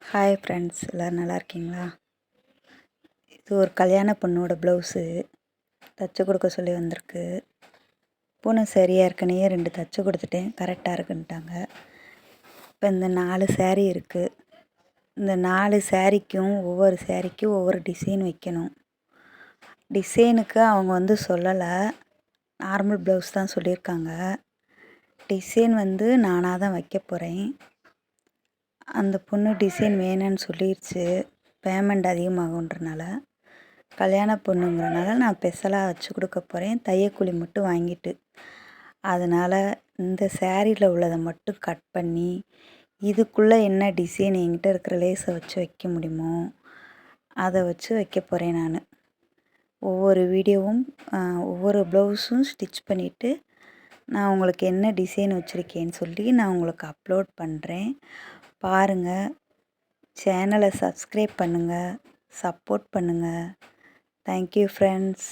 Hi friends, எல்லோரும் நல்லா இருக்கீங்களா? இது ஒரு கல்யாண பொண்ணோட ப்ளவுஸு தச்சு கொடுக்க சொல்லி வந்திருக்கு. பூனை சரி ஏற்கனவே 2 தச்சு கொடுத்துட்டேன், கரெக்டாக இருக்குன்ட்டாங்க. இப்போ இந்த 4 சேரீ இருக்குது. இந்த 4 சேரீக்கும் ஒவ்வொரு டிசைன் வைக்கணும். டிசைனுக்கு அவங்க சொல்லலை, நார்மல் ப்ளவுஸ் தான் சொல்லியிருக்காங்க. டிசைன் நானாக தான் வைக்க போகிறேன். அந்த பொண்ணு டிசைன் வேணும்னு சொல்லிடுச்சு. பேமெண்ட் அதிகமாகுன்றனால, கல்யாண பொண்ணுங்கிறனால நான் ஸ்பெஷலாக வச்சு கொடுக்க போகிறேன், தையக்கூலி மட்டும் வாங்கிட்டு. அதனால் இந்த சேரீயில் உள்ளதை மட்டும் கட் பண்ணி, இதுக்குள்ளே என்ன டிசைன் என்கிட்ட இருக்கிற லேஸை வச்சு வைக்க முடியுமோ அதை வச்சு வைக்க போகிறேன். நான் ஒவ்வொரு வீடியோவும் ஒவ்வொரு ப்ளவுஸும் ஸ்டிச் பண்ணிவிட்டு நான் உங்களுக்கு என்ன டிசைன் வச்சுருக்கேன்னு சொல்லி நான் உங்களுக்கு அப்லோட் பண்ணுறேன். பாருங்கள், சேனலை சப்ஸ்கிரைப் பண்ணுங்கள், சப்போர்ட் பண்ணுங்கள். Thank you friends.